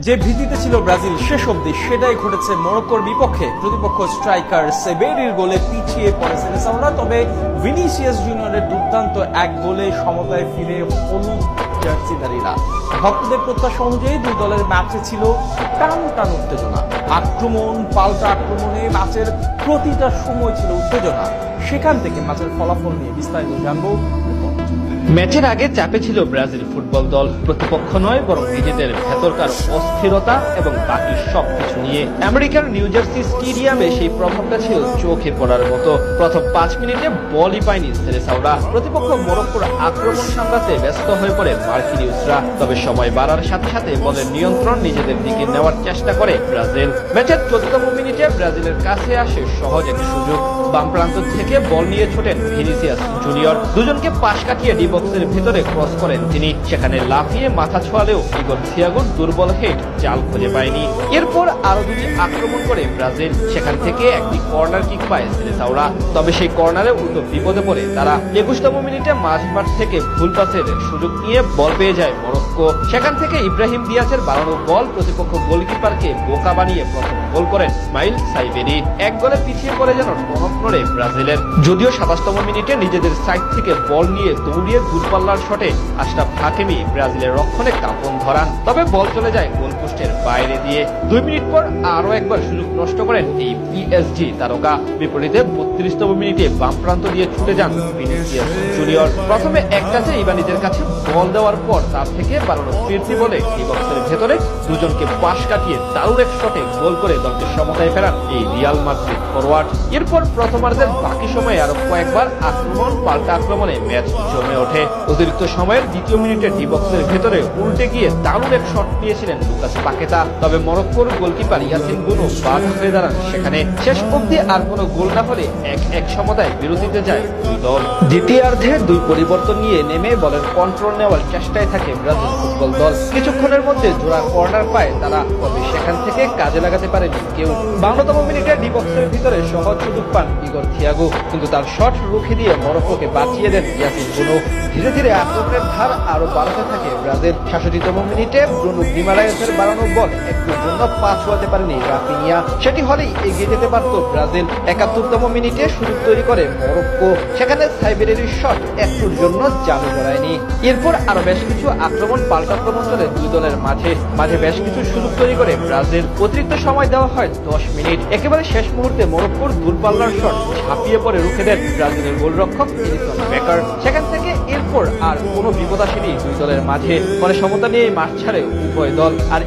যে ভীতিতে ছিল ব্রাজিল শেষ অবধি সেটাই ঘটেছে মরক্কোর বিপক্ষে। প্রতিপক্ষ স্ট্রাইকার সেবেরির গোলে পিছিয়ে পড়ে সেনেসাওরা, তবে ভিনিসিয়াস জুনিয়রের দুর্দান্ত এক গোলে সমতায় ফিরে হলুদ জার্সিধারীরা। ভক্তদের প্রত্যাশা অনুযায়ী দুই দলের ম্যাচে ছিল টান টান উত্তেজনা। আক্রমণ পাল্টা আক্রমণে ম্যাচের প্রতিটা সময় ছিল উত্তেজনা। সেখান থেকে ম্যাচের ফলাফল নিয়ে বিস্তারিত জানবো। ম্যাচের আগে চাপে ছিল ব্রাজিল ফুটবল দল। প্রতিপক্ষ নয় বরং নিজেদের ভেতরকার অস্থিরতা এবং বাকি সবকিছু নিয়ে। আমেরিকার নিউ জার্সি স্টেডিয়ামে সেই প্রভাবটা ছিল চোখে পড়ার মতো। প্রথম 5 মিনিটে বলই পায়নি সেনেসাওরা। প্রতিপক্ষ মরক্কোর আক্রমণ সামলাতে ব্যস্ত হয়ে পড়ে মার্কিনিউসরা। তবে সময় বাড়ার সাথে সাথে বলের নিয়ন্ত্রণ নিজেদের দিকে নেওয়ার চেষ্টা করে ব্রাজিল। ম্যাচের 14তম মিনিটে ব্রাজিলের কাছে আসে সহজ এক সুযোগ। বাম প্রান্ত থেকে বল নিয়ে ছোটেন ভিনিসিয়াস জুনিয়র। দুজনকে পাশ কাটিয়ে ডি বক্সের ভিতরে ক্রস করেন তিনি। সেখানে লাফিয়ে মাথা ছোঁয়ালেও ইগর থিয়াগোর দুর্বল হেড জাল খুঁজে পায়নি। এরপর আরো দুটি আক্রমণ করে ব্রাজিল। সেখান থেকে একটি কর্নার কিক পায় সেনেসাওরা। তবে সেই কর্নারে উল্টো বিপদে পড়ে তারা। 21তম মিনিটে মাঝমাঠ থেকে ভুল পাসের সুযোগ নিয়ে বল পেয়ে যায় মরক্কো। সেখান থেকে ইব্রাহিম দিয়াজের বাড়ানো বল প্রতিপক্ষ গোলকিপারকে বোকা বানিয়ে প্রথম গোল করেন ইসমাইল সাইবেরি। এক গোলে পিছিয়ে পড়ে যেন টনক নড়ে ব্রাজিলের। যদিও 27তম মিনিটে নিজেদের সাইড থেকে বল নিয়ে দৌড়িয়ে দূরপাল্লার শটে আশরাফ হাকিমি ব্রাজিলের রক্ষণে কাঁপন ধরান, তবে বল চলে যায় গোলপোস্টের বাইরে দিয়ে। 2 মিনিট পর আরো একবার সুযোগ নষ্ট করেন এই পিএসজি তারকা। বিপরীতে 32তম মিনিটে বাম প্রান্ত দিয়ে ছুটে যান ভিনিসিয়াস জুনিয়র। প্রথমে এক টাচে ইবানিজের কাছে বল দেওয়ার পর তার থেকে বাড়ানো ফিরতি বলে ডি বক্সের ভেতরে দুজনকে পাশ কাটিয়ে দারুণ এক শটে গোল করে দলকে সমতায় ফেরান এই রিয়াল মাদ্রিদ ফরওয়ার্ড। এরপর প্রথমার্ধের বাকি সময়ে আরো কয়েকবার আক্রমণ পাল্টা আক্রমণে ম্যাচ জমে ওঠে। অতিরিক্ত সময়ের 2য় মিনিটে ডি বক্সের ভেতরে উল্টে গিয়ে দারুণ এক শট নিয়েছিলেন লুকাস পাকেতা। তবে মরক্কোর গোলকিপার ইয়াসিন বুনো বাধা হয়ে দাঁড়ান সেখানে। শেষ অবধি আর কোনো গোল না হলে 1-1 সমতায় বিরতিতে যায় দুই দল। দ্বিতীয়ার্ধে দুই পরিবর্তন নিয়ে নেমে বলের কন্ট্রোল নেওয়ার চেষ্টায় থাকে ব্রাজিল ফুটবল দল। কিছুক্ষণের মধ্যে জোড়া কর্নার পায় তারা, তবে সেখান থেকে কাজে লাগাতে পারেনি কেউ। 52তম মিনিটে ডি বক্সের ভিতরে সহজ সুযোগ পান ইগর থিয়াগো, কিন্তু তার শট রুখে দিয়ে মরক্কোকে বাঁচিয়ে দেন ইয়াসিন বুনো। ধীরে ধীরে আক্রমণের ধার আরো বাড়াতে থাকে ব্রাজিল। 66তম মিনিটে ব্রুনো গিমারায়েসের বাড়ানো বল একটুর জন্য পা ছোঁয়াতে পারেনি রাফিনিয়া। সেটি হলেই এগিয়ে যেতে পারত ব্রাজিল। 71তম মিনিটে সুযোগ তৈরি করে মরক্কো। সেখানে সাইবেরির শট একটুর জন্য জালে জড়ায়নি। এরপর আরো বেশ কিছু আক্রমণ পাল্টাক্রমণ চলে দুই দলের মাঝে মাঝে বেশ কিছু সুযোগ তৈরি করে ব্রাজিল। অতিরিক্ত সময় দেওয়া হয় 10 মিনিট। একেবারে শেষ মুহূর্তে মরক্কোর দূরপাল্লার শট ঝাঁপিয়ে পড়ে রুখে দেন ব্রাজিলের গোলরক্ষক এলিসন বেকার। সেখান থেকে এরপর আর কোনো বিপদ আসেনি দুই দলের মাঝে। ফলে সমতা নিয়ে মাঠ ছাড়ে উভয় দল। আর